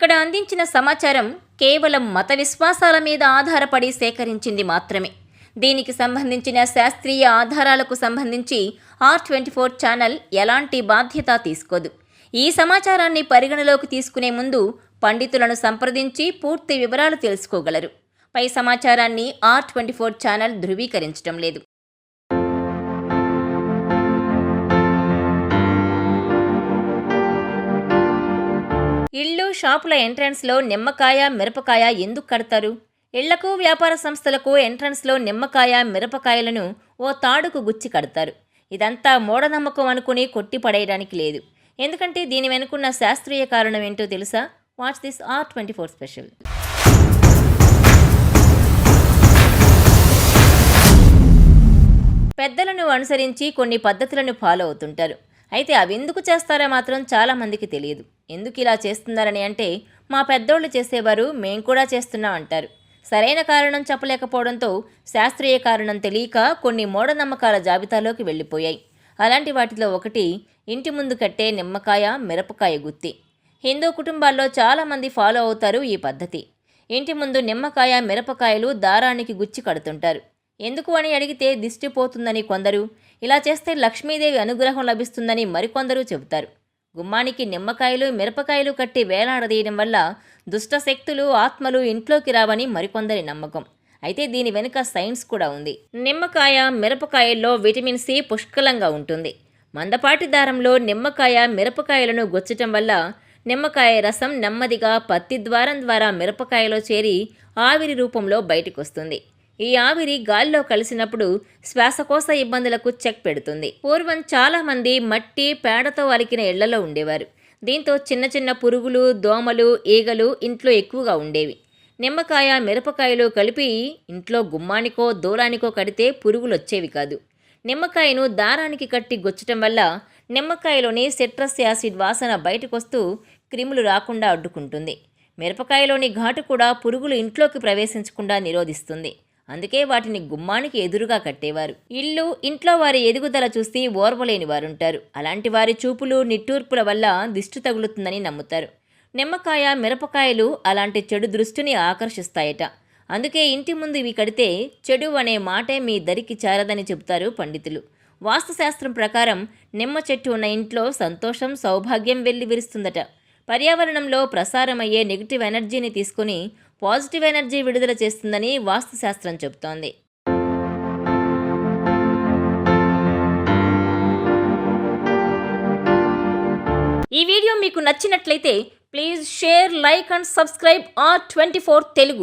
ఇక్కడ అందించిన సమాచారం కేవలం మత విశ్వాసాల మీద ఆధారపడి సేకరించింది మాత్రమే. దీనికి సంబంధించిన శాస్త్రీయ ఆధారాలకు సంబంధించి R24 ఛానల్ ఎలాంటి బాధ్యత తీసుకోదు. ఈ సమాచారాన్ని పరిగణలోకి తీసుకునే ముందు పండితులను సంప్రదించి పూర్తి వివరాలు తెలుసుకోగలరు. పై సమాచారాన్ని R24 ఛానల్ ధృవీకరించడం లేదు. ఇళ్ళు, షాపుల ఎంట్రన్స్లో నిమ్మకాయ, మిరపకాయ ఎందుకు కడతారు? ఇళ్లకు, వ్యాపార సంస్థలకు ఎంట్రన్స్లో నిమ్మకాయ, మిరపకాయలను ఓ తాడుకు గుచ్చి కడతారు. ఇదంతా మూఢనమ్మకం అనుకుని కొట్టిపడేయడానికి లేదు. ఎందుకంటే దీని వెనుకున్న శాస్త్రీయ కారణం ఏంటో తెలుసా? Watch this R24 special. పెద్దలను అనుసరించి కొన్ని పద్ధతులను ఫాలో అవుతుంటారు. అయితే అవి ఎందుకు చేస్తారో మాత్రం చాలామందికి తెలియదు. ఎందుకు ఇలా చేస్తున్నారని అంటే, మా పెద్దోళ్ళు చేసేవారు, మేం కూడా చేస్తున్నాం అంటారు. సరైన కారణం చెప్పలేకపోవడంతో శాస్త్రీయ కారణం తెలియక కొన్ని మూఢనమ్మకాల జాబితాలోకి వెళ్ళిపోయాయి. అలాంటి వాటిలో ఒకటి ఇంటి ముందు కట్టే నిమ్మకాయ, మిరపకాయ గుత్తి. హిందూ కుటుంబాల్లో చాలామంది ఫాలో అవుతారు ఈ పద్ధతి. ఇంటి ముందు నిమ్మకాయ, మిరపకాయలు దారానికి గుచ్చి కడుతుంటారు. ఎందుకు అని అడిగితే దిష్టి పోతుందని కొందరు, ఇలా చేస్తే లక్ష్మీదేవి అనుగ్రహం లభిస్తుందని మరికొందరు చెబుతారు. గుమ్మానికి నిమ్మకాయలు, మిరపకాయలు కట్టి వేలాడదీయడం వల్ల దుష్ట శక్తులు, ఆత్మలు ఇంట్లోకి రావని మరికొందరి నమ్మకం. అయితే దీని వెనుక సైన్స్ కూడా ఉంది. నిమ్మకాయ, మిరపకాయల్లో విటమిన్ సి పుష్కలంగా ఉంటుంది. మందపాటి దారంలో నిమ్మకాయ, మిరపకాయలను గుచ్చటం వల్ల నిమ్మకాయ రసం నెమ్మదిగా పత్తి ద్వారం ద్వారా మిరపకాయలో చేరి ఆవిరి రూపంలో బయటకొస్తుంది. ఈ ఆవిరి గాలిలో కలిసినప్పుడు శ్వాసకోశ ఇబ్బందులకు చెక్ పెడుతుంది. పూర్వం చాలామంది మట్టి, పేడతో అలికిన ఇళ్లలో ఉండేవారు. దీంతో చిన్న చిన్న పురుగులు, దోమలు, ఈగలు ఇంట్లో ఎక్కువగా ఉండేవి. నిమ్మకాయ, మిరపకాయలు కలిపి ఇంట్లో గుమ్మానికో, దూలానికో కడితే పురుగులు వచ్చేవి కాదు. నిమ్మకాయను దారానికి కట్టి గుచ్చటం వల్ల నిమ్మకాయలోని సిట్రస్ యాసిడ్ వాసన బయటకొస్తూ క్రిములు రాకుండా అడ్డుకుంటుంది. మిరపకాయలోని ఘాటు కూడా పురుగులు ఇంట్లోకి ప్రవేశించకుండా నిరోధిస్తుంది. అందుకే వాటిని గుమ్మానికి ఎదురుగా కట్టేవారు. ఇల్లు, ఇంట్లో వారి ఎదుగుదల చూసి ఓర్వలేని వారుంటారు. అలాంటి వారి చూపులు, నిట్టూర్పుల వల్ల దిష్టి తగులుతుందని నమ్ముతారు. నిమ్మకాయ, మిరపకాయలు అలాంటి చెడు దృష్టిని ఆకర్షిస్తాయట. అందుకే ఇంటి ముందు ఇవి కడితే చెడు అనే మాటే మీ దరికి చేరదని చెబుతారు పండితులు. వాస్తుశాస్త్రం ప్రకారం నిమ్మ చెట్టు ఉన్న ఇంట్లో సంతోషం, సౌభాగ్యం వెల్లి విరుస్తుందట. పర్యావరణంలో ప్రసారమయ్యే నెగిటివ్ ఎనర్జీని తీసుకుని పాజిటివ్ ఎనర్జీ విడుదల చేస్తుందని వాస్తుశాస్త్రం చెబుతోంది. ఈ వీడియో మీకు నచ్చినట్లయితే please share, like and subscribe R24 Telugu.